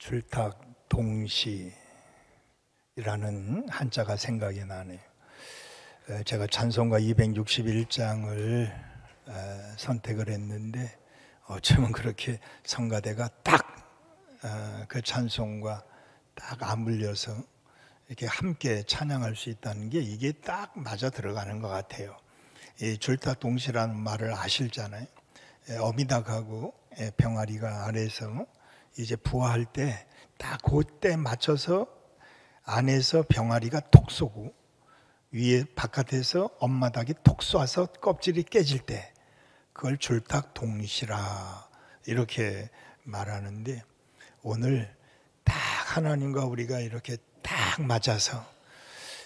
줄탁동시라는 한자가 생각이 나네요. 제가 찬송가 261장을 선택을 했는데 어쩌면 그렇게 성가대가 딱 그 찬송과 딱 아물려서 이렇게 함께 찬양할 수 있다는 게 이게 딱 맞아 들어가는 것 같아요. 이 줄탁동시라는 말을 아실잖아요. 어미닭하고 병아리가 아래서 이제 부화할 때 딱 그때 맞춰서 안에서 병아리가 톡 쏘고 위에 바깥에서 엄마 닭이 톡 쏘아서 껍질이 깨질 때 그걸 줄탁동시라 이렇게 말하는데, 오늘 딱 하나님과 우리가 이렇게 딱 맞아서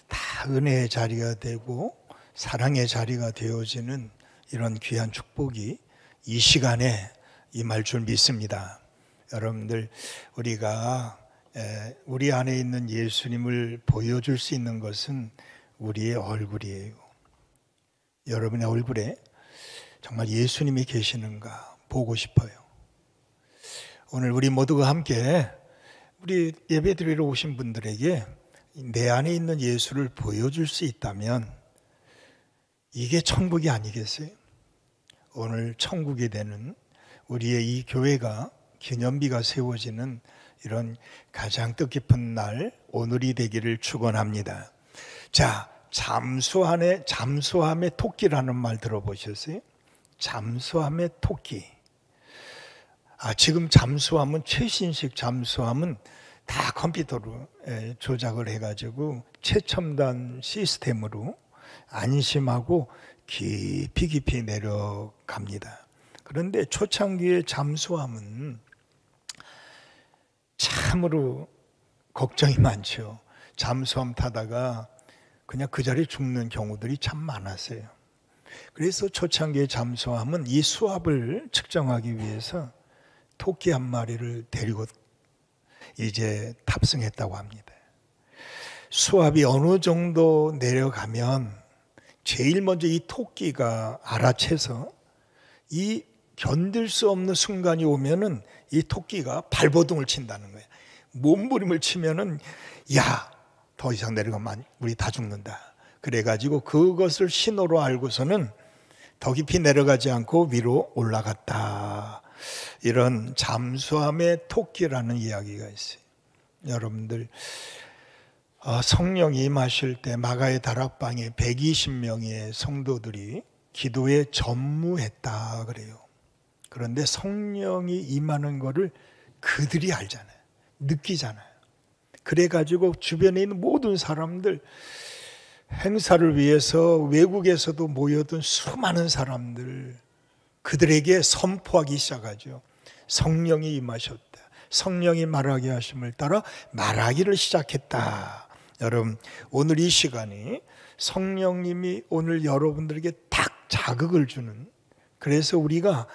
다 은혜의 자리가 되고 사랑의 자리가 되어지는 이런 귀한 축복이 이 시간에 임할 줄 믿습니다. 여러분들, 우리가 우리 안에 있는 예수님을 보여줄 수 있는 것은 우리의 얼굴이에요. 여러분의 얼굴에 정말 예수님이 계시는가 보고 싶어요. 오늘 우리 모두가 함께 우리 예배드리러 오신 분들에게 내 안에 있는 예수를 보여줄 수 있다면 이게 천국이 아니겠어요? 오늘 천국이 되는 우리의 이 교회가 기념비가 세워지는 이런 가장 뜻깊은 날 오늘이 되기를 축원합니다. 자, 잠수함의 토끼라는 말 들어보셨어요? 잠수함의 토끼. 지금 잠수함은 최신식 잠수함은 다 컴퓨터로 조작을 해가지고 최첨단 시스템으로 안심하고 깊이 내려갑니다. 그런데 초창기의 잠수함은 참으로 걱정이 많죠. 잠수함 타다가 그냥 그 자리에 죽는 경우들이 참 많았어요. 그래서 초창기의 잠수함은 이 수압을 측정하기 위해서 토끼 한 마리를 데리고 이제 탑승했다고 합니다. 수압이 어느 정도 내려가면 제일 먼저 이 토끼가 알아채서 이 견딜 수 없는 순간이 오면은 이 토끼가 발버둥을 친다는 거예요. 몸부림을 치면은 더 이상 내려가면 우리 다 죽는다. 그래가지고 그것을 신호로 알고서는 더 깊이 내려가지 않고 위로 올라갔다. 이런 잠수함의 토끼라는 이야기가 있어요. 여러분들, 성령이 임하실 때 마가의 다락방에 120명의 성도들이 기도에 전무했다 그래요. 그런데 성령이 임하는 거를 그들이 알잖아요. 느끼잖아요. 그래가지고 주변에 있는 모든 사람들, 행사를 위해서 외국에서도 모여든 수많은 사람들, 그들에게 선포하기 시작하죠. 성령이 임하셨다. 성령이 말하게 하심을 따라 말하기를 시작했다. 여러분, 오늘 이 시간이 성령님이 오늘 여러분들에게 딱 자극을 주는, 그래서 우리가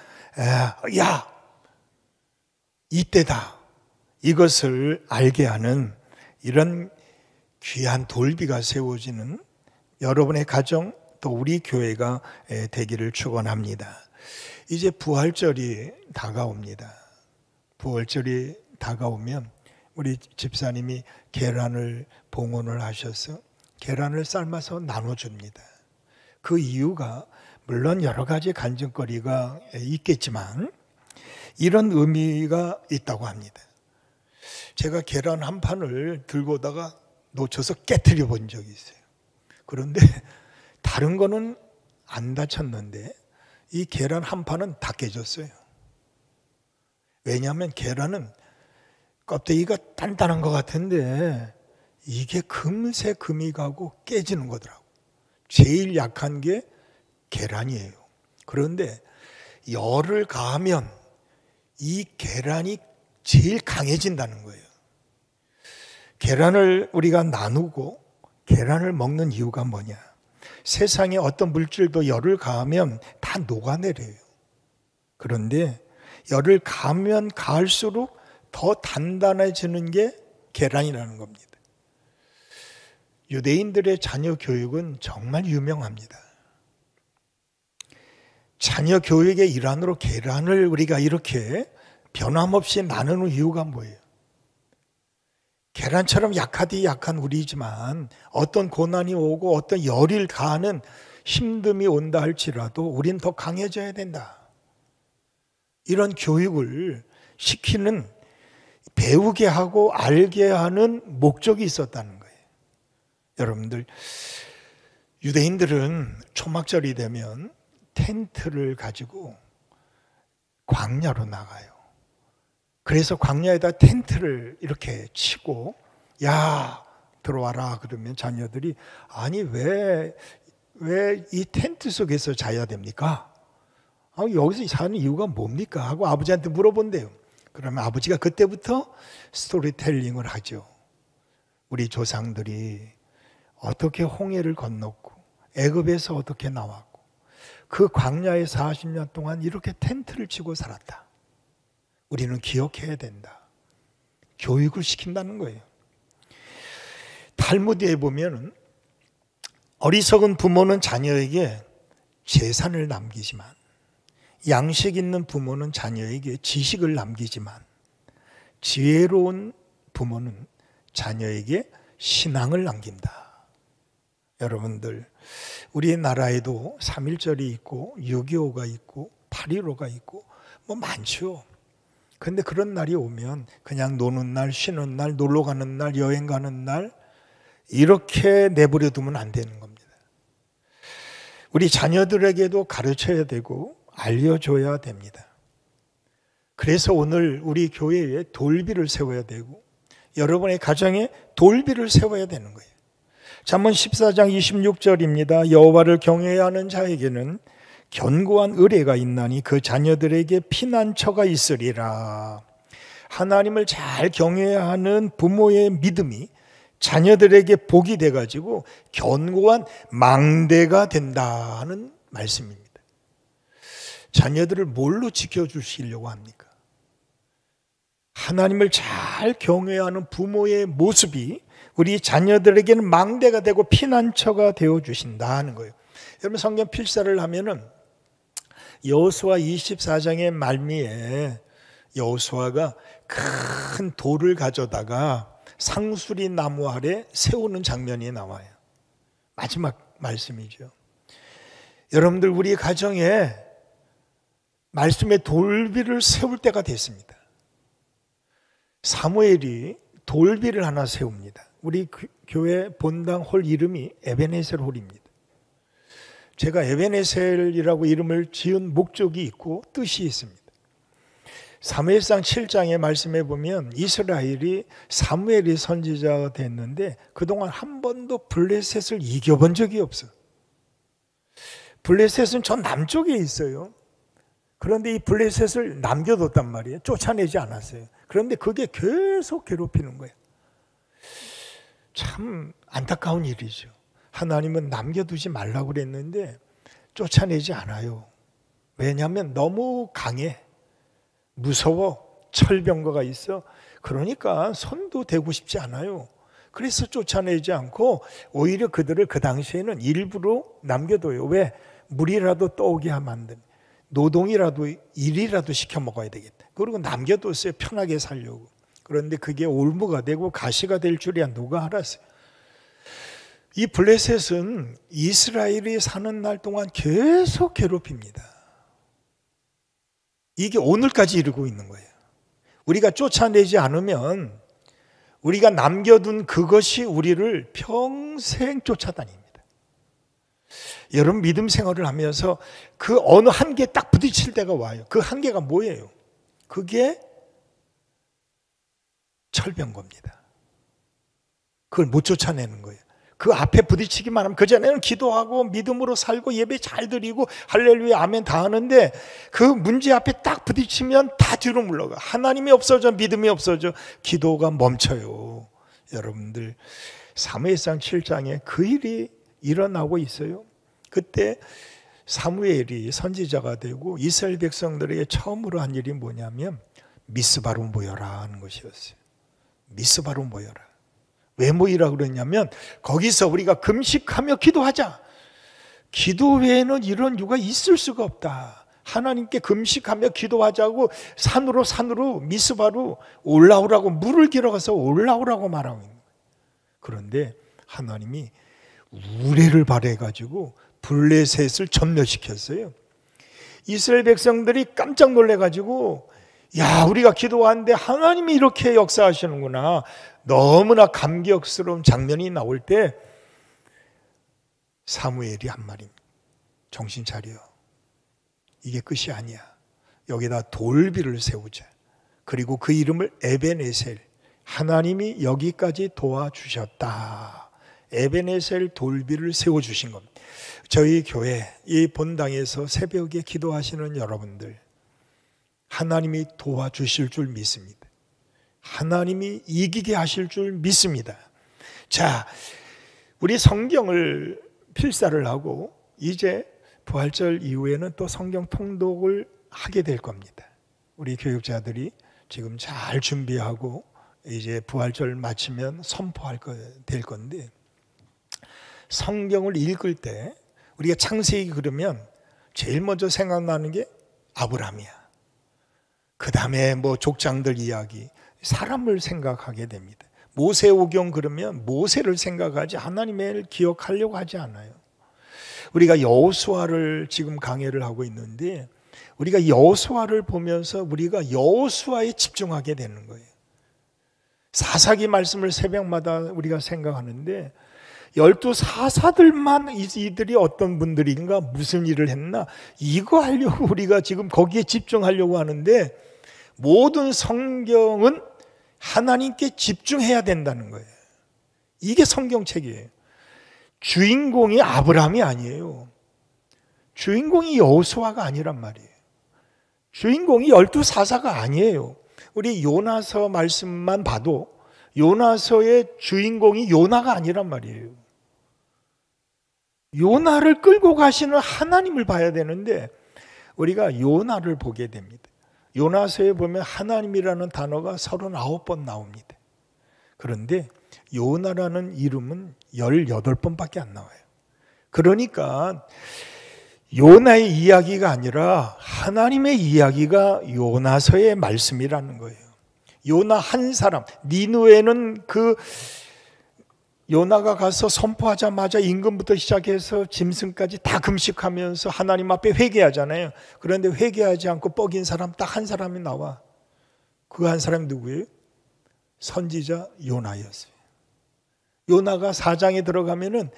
이때다, 이것을 알게 하는 이런 귀한 돌비가 세워지는 여러분의 가정, 또 우리 교회가 되기를 축원합니다. 이제 부활절이 다가옵니다. 부활절이 다가오면 우리 집사님이 계란을 봉헌을 하셔서 계란을 삶아서 나눠줍니다. 그 이유가 물론 여러 가지 간증거리가 있겠지만 이런 의미가 있다고 합니다. 제가 계란 한 판을 들고 오다가 놓쳐서 깨트려 본 적이 있어요. 그런데 다른 거는 안 다쳤는데 이 계란 한 판은 다 깨졌어요. 왜냐하면 계란은 껍데기가 단단한 것 같은데 이게 금세 금이 가고 깨지는 거더라고. 제일 약한 게 계란이에요. 그런데 열을 가하면 이 계란이 제일 강해진다는 거예요. 계란을 우리가 나누고 계란을 먹는 이유가 뭐냐? 세상에 어떤 물질도 열을 가하면 다 녹아내려요. 그런데 열을 가하면 가할수록 더 단단해지는 게 계란이라는 겁니다. 유대인들의 자녀 교육은 정말 유명합니다. 자녀 교육의 일환으로 계란을 우리가 이렇게 변함없이 나누는 이유가 뭐예요? 계란처럼 약하디 약한 우리지만 어떤 고난이 오고 어떤 열일 가하는 힘듦이 온다 할지라도 우린 더 강해져야 된다. 이런 교육을 시키는, 배우게 하고 알게 하는 목적이 있었다는 거예요. 여러분들, 유대인들은 초막절이 되면 텐트를 가지고 광야로 나가요. 그래서 광야에다 텐트를 이렇게 치고, 야, 들어와라 그러면 자녀들이, 아니 왜 이 텐트 속에서 자야 됩니까? 여기서 사는 이유가 뭡니까? 하고 아버지한테 물어본대요. 그러면 아버지가 그때부터 스토리텔링을 하죠. 우리 조상들이 어떻게 홍해를 건넜고 애굽에서 어떻게 나왔고 그 광야에 40년 동안 이렇게 텐트를 치고 살았다. 우리는 기억해야 된다. 교육을 시킨다는 거예요. 탈무드에 보면 어리석은 부모는 자녀에게 재산을 남기지만 양식 있는 부모는 자녀에게 지식을 남기지만 지혜로운 부모는 자녀에게 신앙을 남긴다. 여러분들, 우리나라에도 3.1절이 있고 6.25가 있고 8.15가 있고 뭐 많죠. 근데 그런 날이 오면 그냥 노는 날, 쉬는 날, 놀러 가는 날, 여행 가는 날 이렇게 내버려 두면 안 되는 겁니다. 우리 자녀들에게도 가르쳐야 되고 알려줘야 됩니다. 그래서 오늘 우리 교회에 돌비를 세워야 되고 여러분의 가정에 돌비를 세워야 되는 거예요. 잠언 14장 26절입니다. 여호와를 경외해야 하는 자에게는 견고한 의뢰가 있나니 그 자녀들에게 피난처가 있으리라. 하나님을 잘 경외해야 하는 부모의 믿음이 자녀들에게 복이 돼가지고 견고한 망대가 된다는 말씀입니다. 자녀들을 뭘로 지켜주시려고 합니까? 하나님을 잘 경외하는 부모의 모습이 우리 자녀들에게는 망대가 되고 피난처가 되어주신다는 거예요. 여러분, 성경 필사를 하면은 여호수아 24장의 말미에 여호수아가 큰 돌을 가져다가 상수리 나무 아래 세우는 장면이 나와요. 마지막 말씀이죠. 여러분들, 우리 가정에 말씀의 돌비를 세울 때가 됐습니다. 사무엘이 돌비를 하나 세웁니다. 우리 교회 본당 홀 이름이 에베네셀 홀입니다. 제가 에베네셀이라고 이름을 지은 목적이 있고 뜻이 있습니다. 사무엘상 7장의 말씀에 보면 이스라엘이 사무엘이 선지자가 됐는데 그동안 한 번도 블레셋을 이겨본 적이 없어요. 블레셋은 저 남쪽에 있어요. 그런데 이 블레셋을 남겨뒀단 말이에요. 쫓아내지 않았어요. 그런데 그게 계속 괴롭히는 거예요. 참 안타까운 일이죠. 하나님은 남겨두지 말라고 그랬는데 쫓아내지 않아요. 왜냐하면 너무 강해. 무서워. 철병거가 있어. 그러니까 손도 대고 싶지 않아요. 그래서 쫓아내지 않고 오히려 그들을 그 당시에는 일부러 남겨둬요. 왜? 물이라도 떠오게 하면 안 됩니다. 노동이라도 일이라도 시켜 먹어야 되겠다. 그리고 남겨뒀어요. 편하게 살려고. 그런데 그게 올무가 되고 가시가 될 줄이야 누가 알았어요. 이 블레셋은 이스라엘이 사는 날 동안 계속 괴롭힙니다. 이게 오늘까지 이르고 있는 거예요. 우리가 쫓아내지 않으면 우리가 남겨둔 그것이 우리를 평생 쫓아다닙니다. 여러분, 믿음 생활을 하면서 그 어느 한계에 딱 부딪힐 때가 와요. 그 한계가 뭐예요? 그게 철병거입니다. 그걸 못 쫓아내는 거예요. 그 앞에 부딪히기만 하면 그전에는 기도하고 믿음으로 살고 예배 잘 드리고 할렐루야 아멘 다 하는데 그 문제 앞에 딱 부딪히면 다 뒤로 물러가. 하나님이 없어져, 믿음이 없어져, 기도가 멈춰요. 여러분들, 사무엘상 7장에 그 일이 일어나고 있어요. 그때 사무엘이 선지자가 되고 이스라엘 백성들에게 처음으로 한 일이 뭐냐면 미스바로 모여라 하는 것이었어요. 미스바로 모여라. 왜 모이라고 그랬냐면 거기서 우리가 금식하며 기도하자. 기도 외에는 이런 이유가 있을 수가 없다. 하나님께 금식하며 기도하자고 산으로 미스바로 올라오라고, 물을 길어가서 올라오라고 말하고 있는 거예요. 그런데 하나님이 우레를 발해가지고 블레셋을 전멸시켰어요. 이스라엘 백성들이 깜짝 놀래가지고, 야, 우리가 기도하는데 하나님이 이렇게 역사하시는구나. 너무나 감격스러운 장면이 나올 때 사무엘이 한 말입니다. 정신 차려. 이게 끝이 아니야. 여기다 돌비를 세우자. 그리고 그 이름을 에벤에셀. 하나님이 여기까지 도와주셨다. 에벤에셀 돌비를 세워주신 겁니다. 저희 교회 이 본당에서 새벽에 기도하시는 여러분들, 하나님이 도와주실 줄 믿습니다. 하나님이 이기게 하실 줄 믿습니다. 자, 우리 성경을 필사를 하고 이제 부활절 이후에는 또 성경 통독을 하게 될 겁니다. 우리 교육자들이 지금 잘 준비하고 이제 부활절 마치면 선포할 될 건데, 성경을 읽을 때 우리가 창세기 그러면 제일 먼저 생각나는 게 아브라함이야. 그 다음에 뭐 족장들 이야기, 사람을 생각하게 됩니다. 모세오경 그러면 모세를 생각하지 하나님을 기억하려고 하지 않아요. 우리가 여호수아를 지금 강해를 하고 있는데, 우리가 여호수아를 보면서 우리가 여호수아에 집중하게 되는 거예요. 사사기 말씀을 새벽마다 우리가 생각하는데, 12 사사들만 이들이 어떤 분들인가, 무슨 일을 했나, 이거 하려고 우리가 지금 거기에 집중하려고 하는데, 모든 성경은 하나님께 집중해야 된다는 거예요. 이게 성경책이에요. 주인공이 아브라함이 아니에요. 주인공이 여호수아가 아니란 말이에요. 주인공이 12 사사가 아니에요. 우리 요나서 말씀만 봐도 요나서의 주인공이 요나가 아니란 말이에요. 요나를 끌고 가시는 하나님을 봐야 되는데 우리가 요나를 보게 됩니다. 요나서에 보면 하나님이라는 단어가 39번 나옵니다. 그런데 요나라는 이름은 18번밖에 안 나와요. 그러니까 요나의 이야기가 아니라 하나님의 이야기가 요나서의 말씀이라는 거예요. 요나 한 사람, 니느웨는 그 요나가 가서 선포하자마자 임금부터 시작해서 짐승까지 다 금식하면서 하나님 앞에 회개하잖아요. 그런데 회개하지 않고 뻐긴 사람 딱 한 사람이 나와. 그 한 사람이 누구예요? 선지자 요나였어요. 요나가 사장에 들어가면은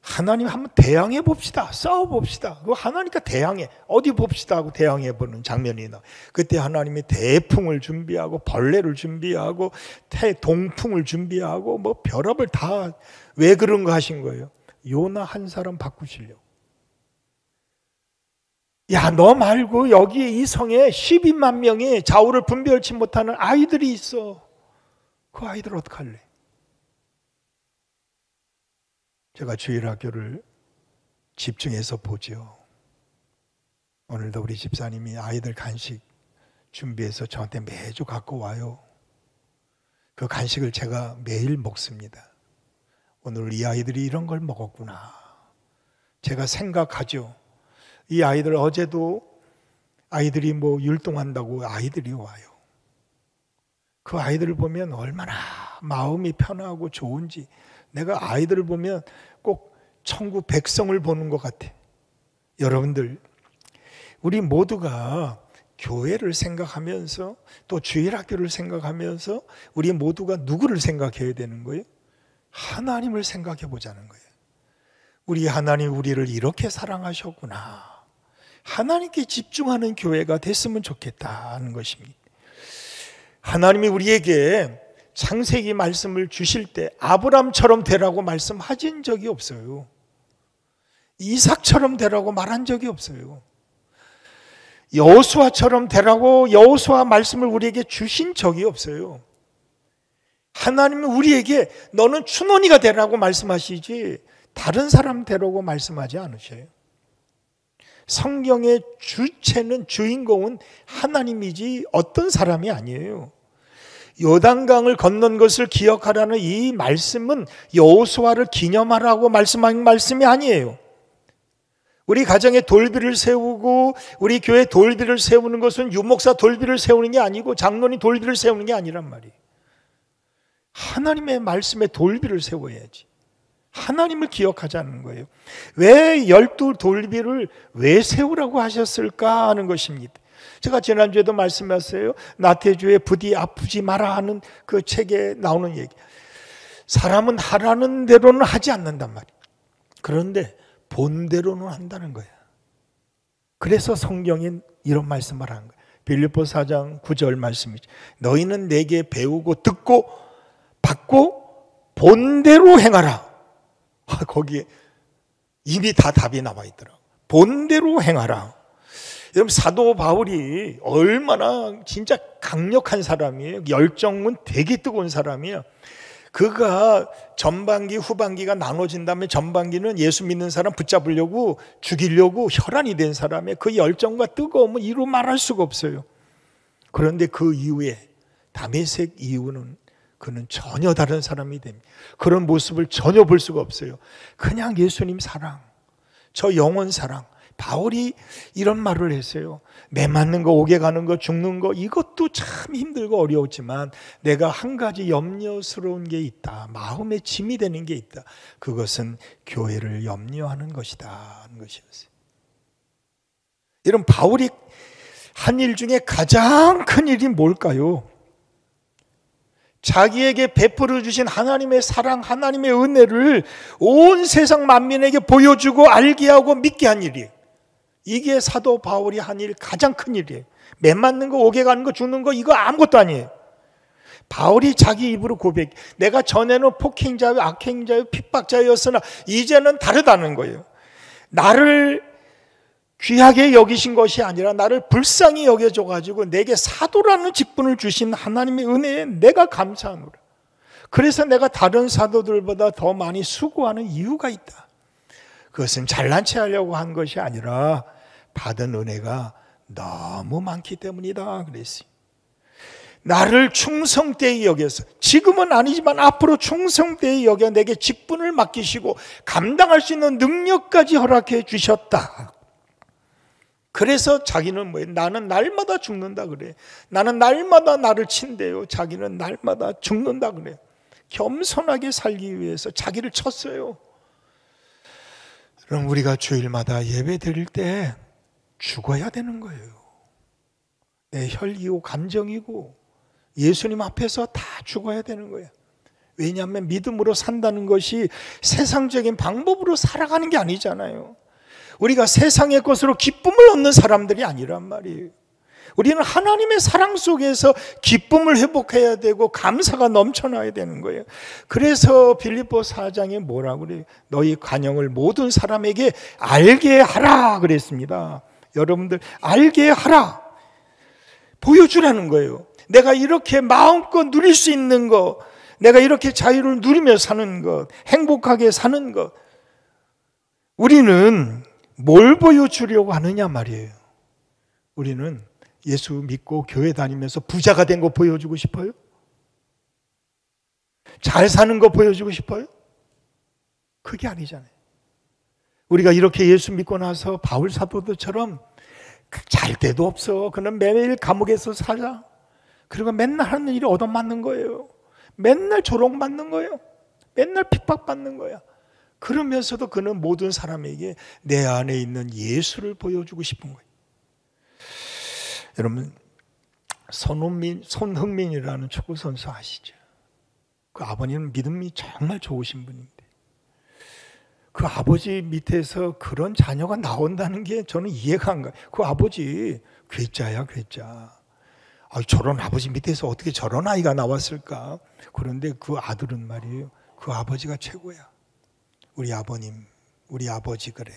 하나님 한번 대항해 봅시다. 싸워 봅시다. 그 하나님과 대항해. 어디 봅시다 하고 대항해 보는 장면이 나. 그때 하나님이 대풍을 준비하고 벌레를 준비하고 동풍을 준비하고 뭐 별업을 다 왜 그런 거 하신 거예요? 요나 한 사람 바꾸시려고. 야, 너 말고 여기 이 성에 12만 명의 좌우를 분별치 못하는 아이들이 있어. 그 아이들 어떡할래? 제가 주일학교를 집중해서 보죠. 오늘도 우리 집사님이 아이들 간식 준비해서 저한테 매주 갖고 와요. 그 간식을 제가 매일 먹습니다. 오늘 이 아이들이 이런 걸 먹었구나. 제가 생각하죠. 이 아이들 어제도 아이들이 뭐 율동한다고 아이들이 와요. 그 아이들을 보면 얼마나 마음이 편하고 좋은지, 내가 아이들을 보면 꼭 천국 백성을 보는 것 같아. 여러분들, 우리 모두가 교회를 생각하면서 또 주일학교를 생각하면서 우리 모두가 누구를 생각해야 되는 거예요? 하나님을 생각해 보자는 거예요. 우리 하나님 우리를 이렇게 사랑하셨구나. 하나님께 집중하는 교회가 됐으면 좋겠다는 것입니다. 하나님이 우리에게 창세기 말씀을 주실 때 아브람처럼 되라고 말씀하신 적이 없어요. 이삭처럼 되라고 말한 적이 없어요. 여호수아처럼 되라고 여호수아 말씀을 우리에게 주신 적이 없어요. 하나님은 우리에게 너는 춘원이가 되라고 말씀하시지 다른 사람 되라고 말씀하지 않으셔요. 성경의 주체는, 주인공은 하나님이지 어떤 사람이 아니에요. 요단강을 건넌 것을 기억하라는 이 말씀은 여호수아를 기념하라고 말씀한 말씀이 아니에요. 우리 가정에 돌비를 세우고 우리 교회 돌비를 세우는 것은 유목사 돌비를 세우는 게 아니고 장로님 돌비를 세우는 게 아니란 말이에요. 하나님의 말씀에 돌비를 세워야지. 하나님을 기억하자는 거예요. 왜 12 돌비를 왜 세우라고 하셨을까 하는 것입니다. 제가 지난주에도 말씀했어요. 나태주의 부디 아프지 마라 하는 그 책에 나오는 얘기. 사람은 하라는 대로는 하지 않는단 말이에요. 그런데 본대로는 한다는 거야. 그래서 성경에 이런 말씀을 한 거야. 빌립보 4장 9절 말씀이죠. 너희는 내게 배우고 듣고 받고 본대로 행하라. 거기에 이미 다 답이 나와 있더라고요. 본대로 행하라. 여러분, 사도 바울이 얼마나 진짜 강력한 사람이에요. 열정은 되게 뜨거운 사람이에요. 그가 전반기 후반기가 나눠진다면 전반기는 예수 믿는 사람 붙잡으려고 죽이려고 혈안이 된 사람의 그 열정과 뜨거움은 이루 말할 수가 없어요. 그런데 그 이후에 다메섹 이후는 그는 전혀 다른 사람이 됩니다. 그런 모습을 전혀 볼 수가 없어요. 그냥 예수님 사랑, 저 영원 사랑. 바울이 이런 말을 했어요. 매 맞는 거, 옥에 가는 거, 죽는 거, 이것도 참 힘들고 어려웠지만 내가 한 가지 염려스러운 게 있다. 마음에 짐이 되는 게 있다. 그것은 교회를 염려하는 것이다 하는 것이었어요. 이런 바울이 한 일 중에 가장 큰 일이 뭘까요? 자기에게 베풀어 주신 하나님의 사랑, 하나님의 은혜를 온 세상 만민에게 보여주고 알게 하고 믿게 한 일이에요. 이게 사도 바울이 한 일 가장 큰 일이에요. 매 맞는 거, 옥에 가는 거, 죽는 거 이거 아무것도 아니에요. 바울이 자기 입으로 고백. 내가 전에는 폭행자요, 악행자요, 핍박자였으나 이제는 다르다는 거예요. 나를 귀하게 여기신 것이 아니라 나를 불쌍히 여겨줘가지고 내게 사도라는 직분을 주신 하나님의 은혜에 내가 감사하노라. 그래서 내가 다른 사도들보다 더 많이 수고하는 이유가 있다. 그것은 잘난 체 하려고 한 것이 아니라 받은 은혜가 너무 많기 때문이다 그랬어요. 나를 충성되이 여겨서, 지금은 아니지만 앞으로 충성되이 여겨 내게 직분을 맡기시고 감당할 수 있는 능력까지 허락해 주셨다. 그래서 자기는 뭐예요? 나는 날마다 죽는다 그래. 나는 날마다 나를 친대요. 자기는 날마다 죽는다 그래. 겸손하게 살기 위해서 자기를 쳤어요. 그럼 우리가 주일마다 예배 드릴 때 죽어야 되는 거예요. 내 혈기고 감정이고 예수님 앞에서 다 죽어야 되는 거예요. 왜냐하면 믿음으로 산다는 것이 세상적인 방법으로 살아가는 게 아니잖아요. 우리가 세상의 것으로 기쁨을 얻는 사람들이 아니란 말이에요. 우리는 하나님의 사랑 속에서 기쁨을 회복해야 되고 감사가 넘쳐나야 되는 거예요. 그래서 빌립보 4장에 뭐라고 그래요? 너희 관용을 모든 사람에게 알게 하라 그랬습니다. 여러분들 알게 하라. 보여주라는 거예요. 내가 이렇게 마음껏 누릴 수 있는 것, 내가 이렇게 자유를 누리며 사는 것, 행복하게 사는 것, 우리는 뭘 보여주려고 하느냐 말이에요. 우리는 예수 믿고 교회 다니면서 부자가 된 거 보여주고 싶어요? 잘 사는 거 보여주고 싶어요? 그게 아니잖아요. 우리가 이렇게 예수 믿고 나서 바울 사도들처럼 잘 데도 없어. 그는 매일 감옥에서 살아. 그리고 맨날 하는 일이 얻어맞는 거예요. 맨날 조롱받는 거예요. 맨날 핍박받는 거야. 그러면서도 그는 모든 사람에게 내 안에 있는 예수를 보여주고 싶은 거예요. 여러분, 손흥민이라는 축구 선수 아시죠? 그 아버님은 믿음이 정말 좋으신 분인데 그 아버지 밑에서 그런 자녀가 나온다는 게 저는 이해가 안 가요. 그 아버지 괴짜야, 괴짜. 저런 아버지 밑에서 어떻게 저런 아이가 나왔을까? 그런데 그 아들은 말이에요. 그 아버지가 최고야. 우리 아버님, 우리 아버지 그래.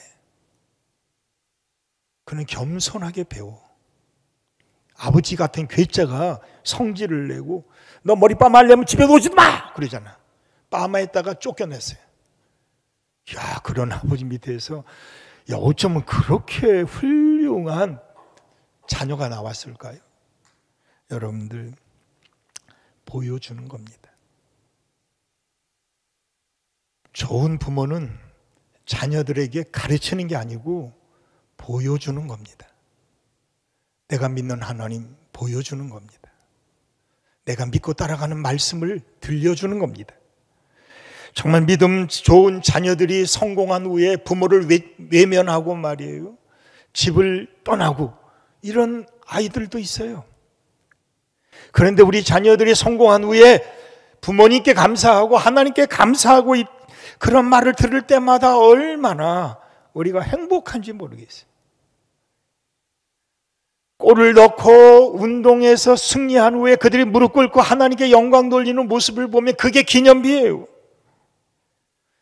그는 겸손하게 배워. 아버지 같은 괴짜가 성질을 내고 너 머리 빠마려면 집에 오지도 마! 그러잖아. 빠마했다가 쫓겨냈어요. 야, 그런 아버지 밑에서 어쩌면 그렇게 훌륭한 자녀가 나왔을까요? 여러분들 보여주는 겁니다. 좋은 부모는 자녀들에게 가르치는 게 아니고 보여주는 겁니다. 내가 믿는 하나님 보여주는 겁니다. 내가 믿고 따라가는 말씀을 들려주는 겁니다. 정말 믿음 좋은 자녀들이 성공한 후에 부모를 외면하고 말이에요. 집을 떠나고 이런 아이들도 있어요. 그런데 우리 자녀들이 성공한 후에 부모님께 감사하고 하나님께 감사하고 그런 말을 들을 때마다 얼마나 우리가 행복한지 모르겠어요. 골을 넣고 운동에서 승리한 후에 그들이 무릎 꿇고 하나님께 영광 돌리는 모습을 보면 그게 기념비예요.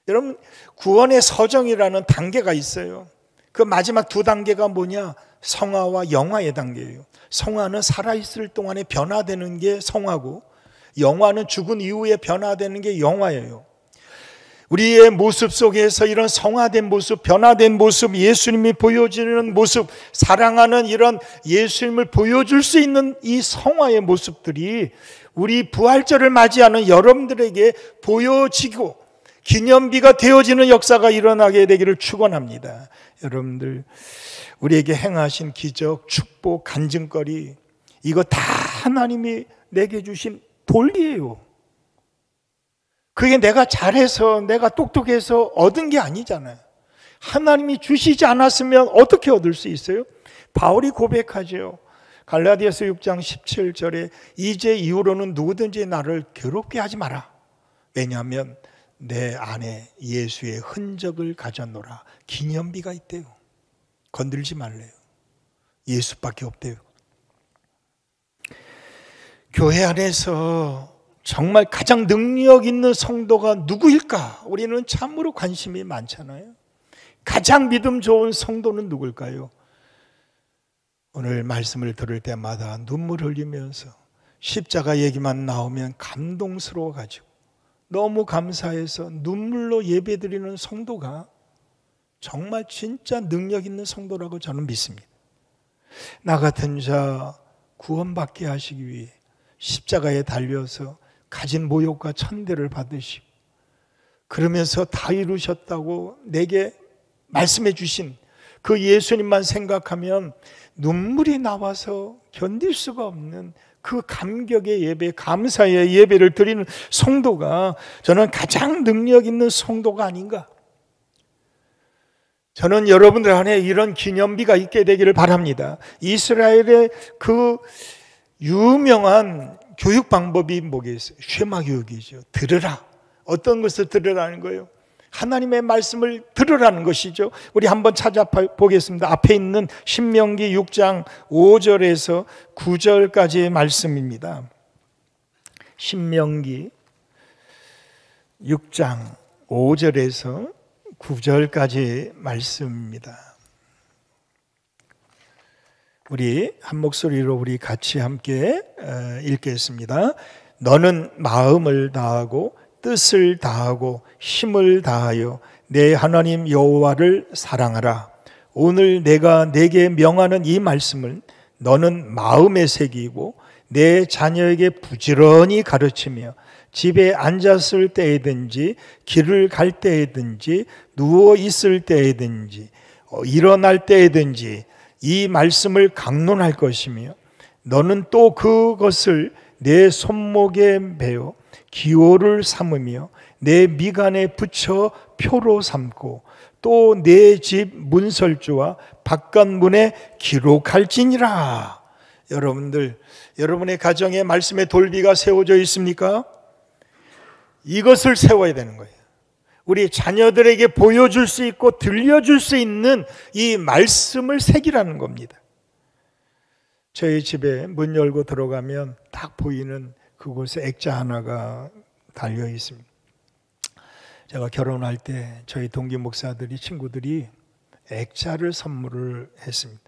여러분, 구원의 서정이라는 단계가 있어요. 그 마지막 두 단계가 뭐냐? 성화와 영화의 단계예요. 성화는 살아있을 동안에 변화되는 게 성화고, 영화는 죽은 이후에 변화되는 게 영화예요. 우리의 모습 속에서 이런 성화된 모습, 변화된 모습, 예수님이 보여주는 모습, 사랑하는 이런 예수님을 보여줄 수 있는 이 성화의 모습들이 우리 부활절을 맞이하는 여러분들에게 보여지고 기념비가 되어지는 역사가 일어나게 되기를 축원합니다. 여러분들, 우리에게 행하신 기적, 축복, 간증거리, 이거 다 하나님이 내게 주신 돌이에요. 그게 내가 잘해서, 내가 똑똑해서 얻은 게 아니잖아요. 하나님이 주시지 않았으면 어떻게 얻을 수 있어요? 바울이 고백하죠. 갈라디아서 6장 17절에 이제 이후로는 누구든지 나를 괴롭게 하지 마라. 왜냐하면 내 안에 예수의 흔적을 가졌노라. 기념비가 있대요. 건들지 말래요. 예수밖에 없대요. 교회 안에서 정말 가장 능력 있는 성도가 누구일까? 우리는 참으로 관심이 많잖아요. 가장 믿음 좋은 성도는 누굴까요? 오늘 말씀을 들을 때마다 눈물 흘리면서 십자가 얘기만 나오면 감동스러워가지고 너무 감사해서 눈물로 예배드리는 성도가 정말 진짜 능력 있는 성도라고 저는 믿습니다. 나 같은 자 구원받게 하시기 위해 십자가에 달려서 가진 모욕과 천대를 받으시고 그러면서 다 이루셨다고 내게 말씀해 주신 그 예수님만 생각하면 눈물이 나와서 견딜 수가 없는 그 감격의 예배, 감사의 예배를 드리는 성도가 저는 가장 능력 있는 성도가 아닌가. 저는 여러분들 안에 이런 기념비가 있게 되기를 바랍니다. 이스라엘의 그 유명한 교육 방법이 뭐겠어요? 쉐마 교육이죠. 들으라. 어떤 것을 들으라는 거예요? 하나님의 말씀을 들으라는 것이죠. 우리 한번 찾아보겠습니다. 앞에 있는 신명기 6장 5절에서 9절까지의 말씀입니다. 신명기 6장 5절에서 9절까지 말씀입니다. 우리 한 목소리로 우리 같이 함께 읽겠습니다. 너는 마음을 다하고 뜻을 다하고 힘을 다하여 내 하나님 여호와를 사랑하라. 오늘 내가 내게 명하는 이 말씀을 너는 마음에 새기고 내 자녀에게 부지런히 가르치며 집에 앉았을 때에든지 길을 갈 때에든지 누워 있을 때에든지 일어날 때에든지 이 말씀을 강론할 것이며 너는 또 그것을 내 손목에 베어 기호를 삼으며 내 미간에 붙여 표로 삼고 또 내 집 문설주와 바깥문에 기록할지니라. 여러분들, 여러분의 가정에 말씀의 돌비가 세워져 있습니까? 이것을 세워야 되는 거예요. 우리 자녀들에게 보여줄 수 있고 들려줄 수 있는 이 말씀을 새기라는 겁니다. 저희 집에 문 열고 들어가면 딱 보이는 그곳에 액자 하나가 달려 있습니다. 제가 결혼할 때 저희 동기 목사들이 친구들이 액자를 선물을 했습니다.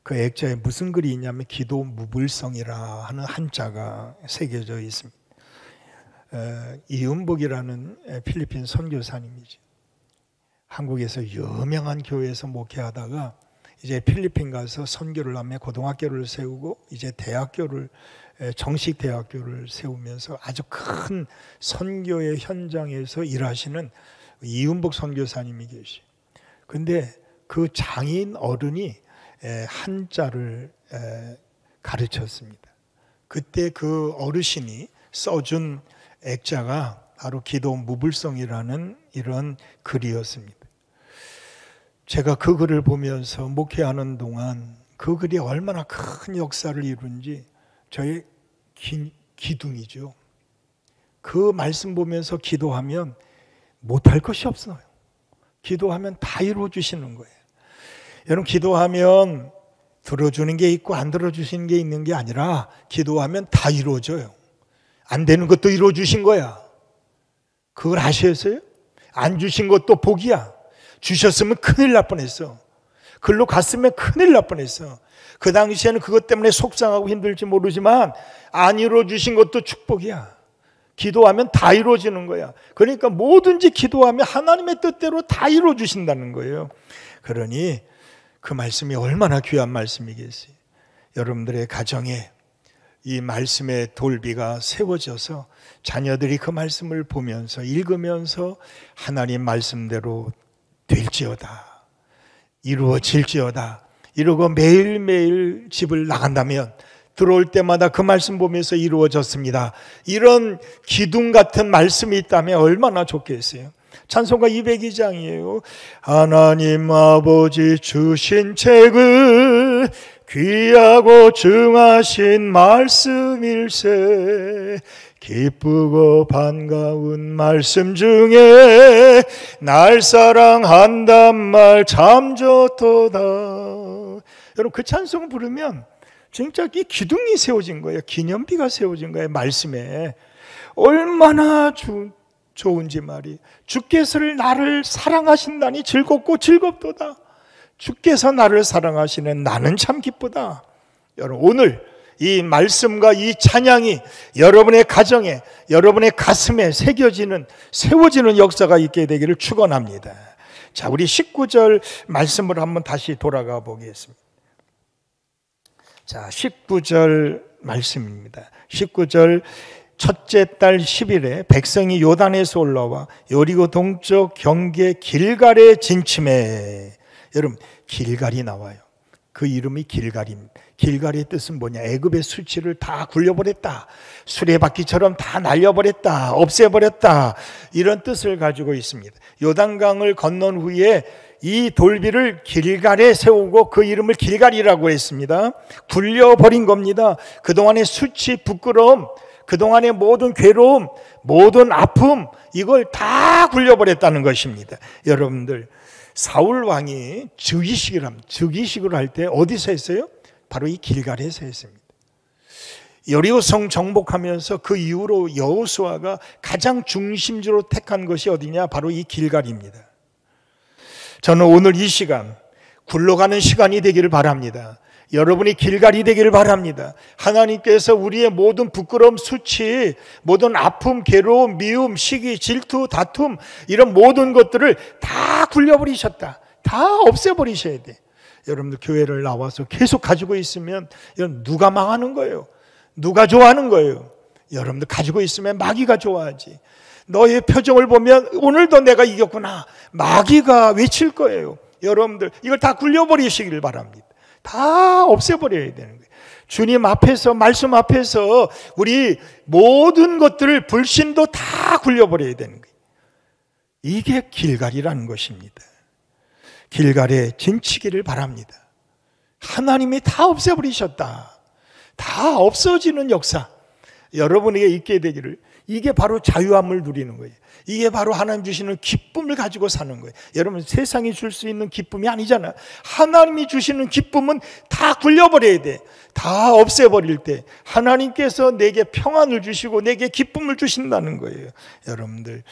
그 액자에 무슨 글이 있냐면 기도 무불성이라 하는 한자가 새겨져 있습니다. 이은복이라는 필리핀 선교사님이죠. 한국에서 유명한 교회에서 목회하다가 이제 필리핀 가서 선교를 하며 고등학교를 세우고 이제 대학교를 정식 대학교를 세우면서 아주 큰 선교의 현장에서 일하시는 이은복 선교사님이 계시. 근데 그 장인 어른이 한자를 가르쳤습니다. 그때 그 어르신이 써준 액자가 바로 기도 무불성이라는 이런 글이었습니다. 제가 그 글을 보면서 목회하는 동안 그 글이 얼마나 큰 역사를 이룬지 저의 기둥이죠. 그 말씀 보면서 기도하면 못할 것이 없어요. 기도하면 다 이루어주시는 거예요. 여러분, 기도하면 들어주는 게 있고 안 들어주시는 게 있는 게 아니라 기도하면 다 이루어져요. 안 되는 것도 이루어주신 거야. 그걸 아셨어요? 안 주신 것도 복이야. 주셨으면 큰일 날 뻔했어. 글로 갔으면 큰일 날 뻔했어. 그 당시에는 그것 때문에 속상하고 힘들지 모르지만 안 이루어주신 것도 축복이야. 기도하면 다 이루어지는 거야. 그러니까 뭐든지 기도하면 하나님의 뜻대로 다 이루어주신다는 거예요. 그러니 그 말씀이 얼마나 귀한 말씀이겠어요. 여러분들의 가정에 이 말씀의 돌비가 세워져서 자녀들이 그 말씀을 보면서 읽으면서 하나님 말씀대로 될지어다, 이루어질지어다 이러고 매일매일 집을 나간다면 들어올 때마다 그 말씀 보면서 이루어졌습니다, 이런 기둥 같은 말씀이 있다면 얼마나 좋겠어요. 찬송가 202장이에요. 하나님 아버지 주신 책을 귀하고 증하신 말씀일세, 기쁘고 반가운 말씀 중에 날 사랑한단 말 참 좋도다. 여러분, 그 찬송을 부르면 진짜 이 기둥이 세워진 거예요. 기념비가 세워진 거예요. 말씀에 얼마나 좋은지 말이. 주께서 나를 사랑하신다니 즐겁고 즐겁도다. 주께서 나를 사랑하시는 나는 참 기쁘다. 여러분, 오늘 이 말씀과 이 찬양이 여러분의 가정에, 여러분의 가슴에 새겨지는, 세워지는 역사가 있게 되기를 축원합니다. 자, 우리 19절 말씀을 한번 다시 돌아가 보겠습니다. 자, 19절 말씀입니다. 19절 첫째 달 10일에 백성이 요단에서 올라와 여리고 동쪽 경계 길갈에 진침해. 여러분, 길갈이 나와요. 그 이름이 길갈입니다. 길갈의 뜻은 뭐냐? 애굽의 수치를 다 굴려버렸다, 수레바퀴처럼 다 날려버렸다, 없애버렸다, 이런 뜻을 가지고 있습니다. 요단강을 건넌 후에 이 돌비를 길갈에 세우고 그 이름을 길갈이라고 했습니다. 굴려버린 겁니다. 그동안의 수치, 부끄러움, 그동안의 모든 괴로움, 모든 아픔, 이걸 다 굴려버렸다는 것입니다. 여러분들, 사울 왕이 즉위식을 할 때 어디서 했어요? 바로 이 길갈에서 했습니다. 여리고성 정복하면서 그 이후로 여호수아가 가장 중심지로 택한 것이 어디냐? 바로 이 길갈입니다. 저는 오늘 이 시간 굴러가는 시간이 되기를 바랍니다. 여러분이 길갈이 되기를 바랍니다. 하나님께서 우리의 모든 부끄러움, 수치, 모든 아픔, 괴로움, 미움, 시기, 질투, 다툼, 이런 모든 것들을 다 굴려버리셨다. 다 없애버리셔야 돼. 여러분들 교회를 나와서 계속 가지고 있으면 이건 누가 망하는 거예요? 누가 좋아하는 거예요? 여러분들 가지고 있으면 마귀가 좋아하지. 너의 표정을 보면 오늘도 내가 이겼구나, 마귀가 외칠 거예요. 여러분들 이걸 다 굴려버리시길 바랍니다. 다 없애버려야 되는 거예요. 주님 앞에서, 말씀 앞에서 우리 모든 것들을, 불신도 다 굴려버려야 되는 거예요. 이게 길갈이라는 것입니다. 길갈에 진치기를 바랍니다. 하나님이 다 없애버리셨다. 다 없어지는 역사 여러분에게 있게 되기를. 이게 바로 자유함을 누리는 거예요. 이게 바로 하나님 주시는 기쁨을 가지고 사는 거예요. 여러분, 세상이 줄 수 있는 기쁨이 아니잖아. 하나님이 주시는 기쁨은 다 굴려버려야 돼. 다 없애버릴 때 하나님께서 내게 평안을 주시고 내게 기쁨을 주신다는 거예요. 여러분들,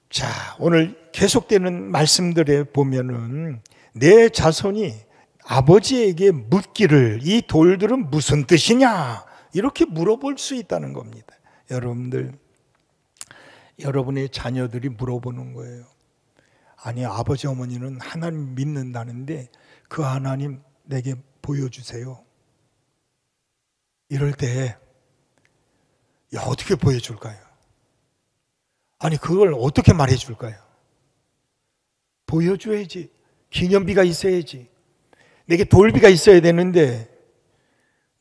자, 오늘 계속되는 말씀들에 보면은 내 자손이 아버지에게 묻기를 이 돌들은 무슨 뜻이냐, 이렇게 물어볼 수 있다는 겁니다. 여러분들, 여러분의 자녀들이 물어보는 거예요. 아니, 아버지 어머니는 하나님 믿는다는데 그 하나님 내게 보여주세요. 이럴 때 어떻게 보여줄까요? 아니, 그걸 어떻게 말해줄까요? 보여줘야지. 기념비가 있어야지. 내게 돌비가 있어야 되는데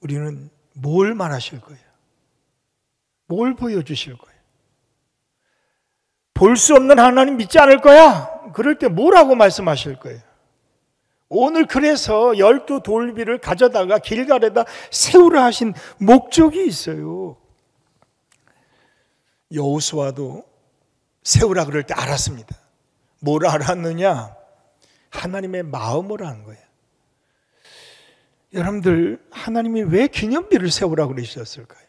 우리는 뭘 말하실 거예요? 뭘 보여주실 거예요? 볼 수 없는 하나님 믿지 않을 거야? 그럴 때 뭐라고 말씀하실 거예요? 오늘 그래서 12 돌비를 가져다가 길갈에다 세우라 하신 목적이 있어요. 여호수아도 세우라 그럴 때 알았습니다. 뭘 알았느냐? 하나님의 마음을 아는 거예요. 여러분들, 하나님이 왜 기념비를 세우라 그러셨을까요?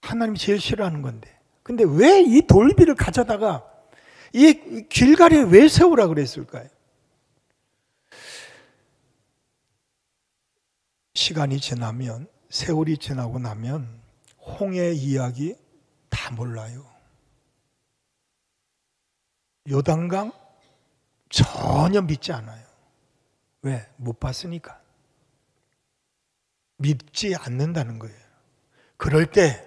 하나님이 제일 싫어하는 건데. 근데 왜 이 돌비를 가져다가 이 길갈에 왜 세우라 그랬을까요? 시간이 지나면, 세월이 지나고 나면 홍해 이야기 다 몰라요. 요단강 전혀 믿지 않아요. 왜? 못 봤으니까. 믿지 않는다는 거예요. 그럴 때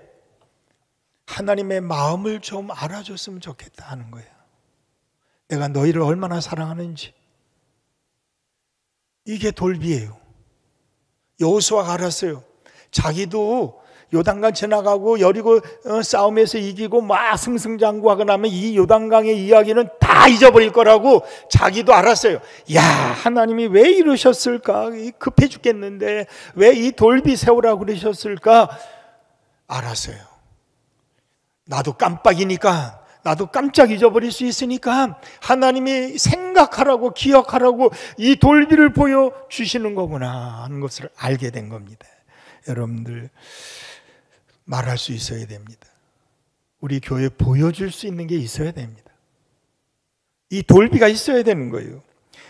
하나님의 마음을 좀 알아줬으면 좋겠다 하는 거예요. 내가 너희를 얼마나 사랑하는지. 이게 돌비예요. 여호수아가 알았어요. 자기도 요단강 지나가고 여리고 싸움에서 이기고 막 승승장구하고 나면 이 요단강의 이야기는 다 잊어버릴 거라고 자기도 알았어요. 야, 하나님이 왜 이러셨을까? 급해 죽겠는데 왜 이 돌비 세우라고 그러셨을까? 알았어요. 나도 깜빡이니까, 나도 깜짝 잊어버릴 수 있으니까 하나님이 생각하라고, 기억하라고 이 돌비를 보여주시는 거구나 하는 것을 알게 된 겁니다. 여러분들, 말할 수 있어야 됩니다. 우리 교회에 보여줄 수 있는 게 있어야 됩니다. 이 돌비가 있어야 되는 거예요.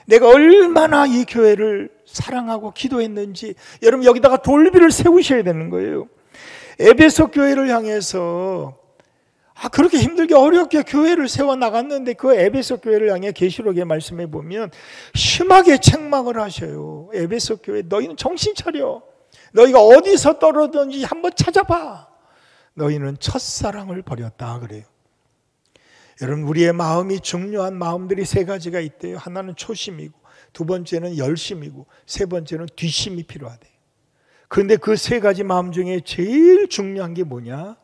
내가 얼마나 이 교회를 사랑하고 기도했는지, 여러분 여기다가 돌비를 세우셔야 되는 거예요. 에베소 교회를 향해서 그렇게 힘들게 어렵게 교회를 세워나갔는데 그 에베소 교회를 향해 계시록의 말씀에 보면 심하게 책망을 하셔요. 에베소 교회, 너희는 정신 차려. 너희가 어디서 떨어졌는지 한번 찾아봐. 너희는 첫사랑을 버렸다 그래요. 여러분, 우리의 마음이 중요한 마음들이 세 가지가 있대요. 하나는 초심이고, 두 번째는 열심이고, 세 번째는 뒷심이 필요하대요. 그런데 그 세 가지 마음 중에 제일 중요한 게 뭐냐?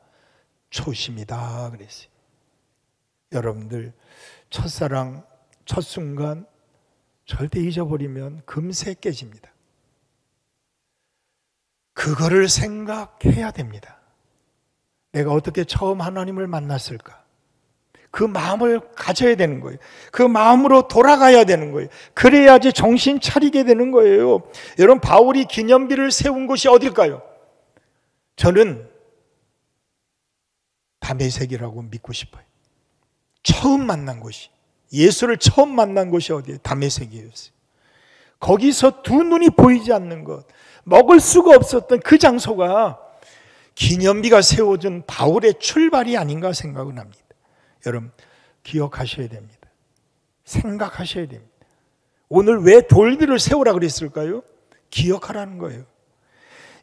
초심이다 그랬어요. 여러분들, 첫사랑, 첫 순간 절대 잊어버리면 금세 깨집니다. 그거를 생각해야 됩니다. 내가 어떻게 처음 하나님을 만났을까? 그 마음을 가져야 되는 거예요. 그 마음으로 돌아가야 되는 거예요. 그래야지 정신 차리게 되는 거예요. 여러분, 바울이 기념비를 세운 곳이 어딜까요? 저는 다메섹이라고 믿고 싶어요. 처음 만난 곳이, 예수를 처음 만난 곳이 어디예요? 다메섹이었어요. 거기서 두 눈이 보이지 않는 것, 먹을 수가 없었던 그 장소가 기념비가 세워준 바울의 출발이 아닌가 생각을 합니다. 여러분, 기억하셔야 됩니다. 생각하셔야 됩니다. 오늘 왜 돌비를 세우라 그랬을까요? 기억하라는 거예요.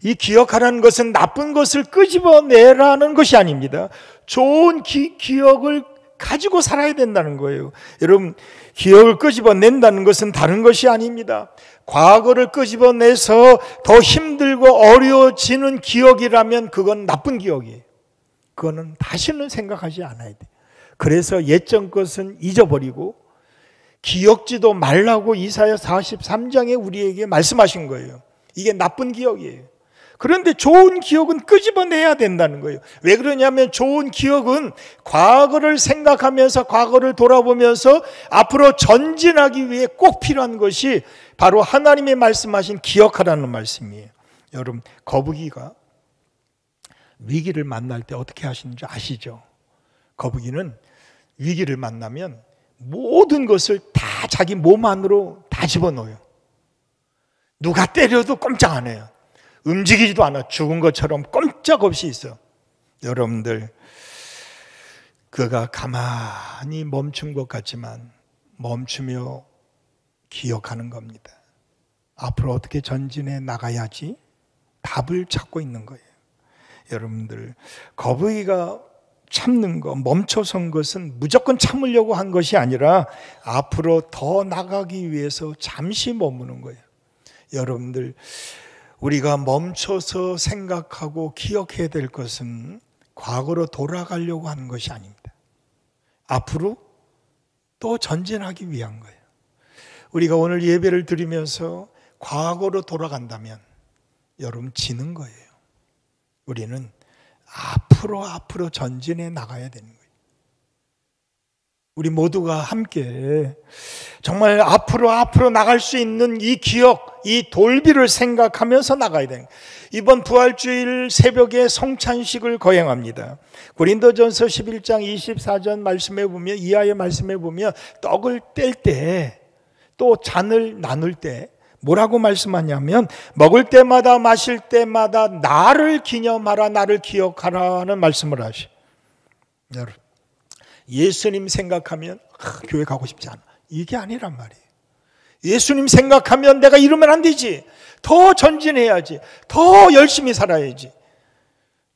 이 기억하라는 것은 나쁜 것을 끄집어내라는 것이 아닙니다. 좋은 기억을 가지고 살아야 된다는 거예요. 여러분, 기억을 끄집어낸다는 것은 다른 것이 아닙니다. 과거를 끄집어내서 더 힘들고 어려워지는 기억이라면 그건 나쁜 기억이에요. 그거는 다시는 생각하지 않아야 돼요. 그래서 옛전 것은 잊어버리고 기억지도 말라고 이사야 43장에 우리에게 말씀하신 거예요. 이게 나쁜 기억이에요. 그런데 좋은 기억은 끄집어내야 된다는 거예요. 왜 그러냐면 좋은 기억은 과거를 생각하면서, 과거를 돌아보면서 앞으로 전진하기 위해 꼭 필요한 것이 바로 하나님의 말씀하신 기억하라는 말씀이에요. 여러분, 거북이가 위기를 만날 때 어떻게 하시는지 아시죠? 거북이는 위기를 만나면 모든 것을 다 자기 몸 안으로 다 집어넣어요. 누가 때려도 꼼짝 안 해요. 움직이지도 않아. 죽은 것처럼 꼼짝없이 있어. 여러분들, 그가 가만히 멈춘 것 같지만 멈추며 기억하는 겁니다. 앞으로 어떻게 전진해 나가야지 답을 찾고 있는 거예요. 여러분들, 거북이가 참는 것, 멈춰선 것은 무조건 참으려고 한 것이 아니라 앞으로 더 나가기 위해서 잠시 머무는 거예요. 여러분들, 우리가 멈춰서 생각하고 기억해야 될 것은 과거로 돌아가려고 하는 것이 아닙니다. 앞으로 또 전진하기 위한 거예요. 우리가 오늘 예배를 드리면서 과거로 돌아간다면 여러분 지는 거예요. 우리는 앞으로 전진해 나가야 되는 거예요. 우리 모두가 함께 정말 앞으로 나갈 수 있는 이 기억, 이 돌비를 생각하면서 나가야 되는 거예요. 이번 부활주일 새벽에 성찬식을 거행합니다. 고린도전서 11장 24절 말씀에 보면, 이하의 말씀에 보면 떡을 뗄 때 또 잔을 나눌 때 뭐라고 말씀하냐면 먹을 때마다 마실 때마다 나를 기념하라, 나를 기억하라는 말씀을 하셔. 여러분, 예수님 생각하면 교회 가고 싶지 않아, 이게 아니란 말이에요. 예수님 생각하면 내가 이러면 안 되지, 더 전진해야지, 더 열심히 살아야지.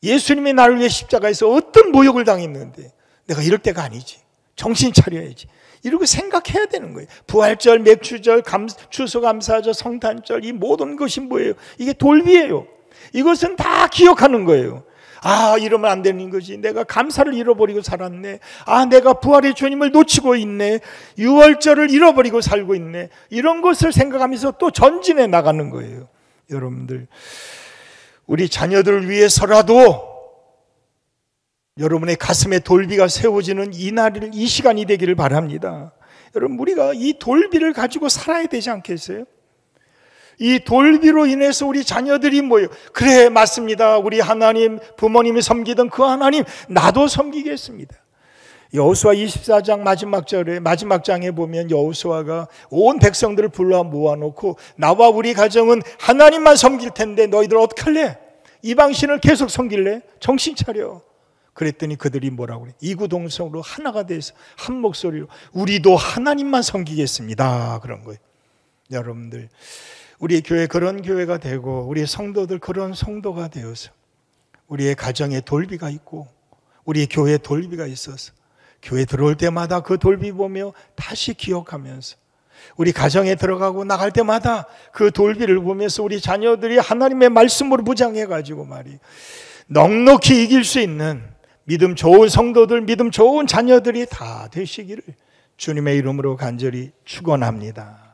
예수님이 나를 위해 십자가에서 어떤 모욕을 당했는데 내가 이럴 때가 아니지, 정신 차려야지, 이렇게 생각해야 되는 거예요. 부활절, 맥주절, 추수감사절, 성탄절, 이 모든 것이 뭐예요? 이게 돌비예요. 이것은 다 기억하는 거예요. 아, 이러면 안 되는 거지. 내가 감사를 잃어버리고 살았네. 아, 내가 부활의 주님을 놓치고 있네. 유월절을 잃어버리고 살고 있네. 이런 것을 생각하면서 또 전진해 나가는 거예요. 여러분들, 우리 자녀들을 위해서라도 여러분의 가슴에 돌비가 세워지는 이 시간이 되기를 바랍니다. 여러분, 우리가 이 돌비를 가지고 살아야 되지 않겠어요? 이 돌비로 인해서 우리 자녀들이 뭐예요? 그래, 맞습니다. 우리 하나님, 부모님이 섬기던 그 하나님 나도 섬기겠습니다. 여호수아 24장 마지막 장에 보면 여호수아가 온 백성들을 불러 모아놓고 나와 우리 가정은 하나님만 섬길 텐데 너희들 어떻게 할래? 이방신을 계속 섬길래? 정신 차려. 그랬더니 그들이 뭐라고 그래? 이구동성으로 하나가 돼서 한 목소리로 우리도 하나님만 섬기겠습니다, 그런 거예요. 여러분들, 우리 교회 그런 교회가 되고 우리 성도들 그런 성도가 되어서 우리의 가정에 돌비가 있고 우리 교회에 돌비가 있어서 교회 들어올 때마다 그 돌비 보며 다시 기억하면서 우리 가정에 들어가고 나갈 때마다 그 돌비를 보면서 우리 자녀들이 하나님의 말씀으로 무장해가지고 말이에요, 넉넉히 이길 수 있는 믿음 좋은 성도들, 믿음 좋은 자녀들이 다 되시기를 주님의 이름으로 간절히 축원합니다.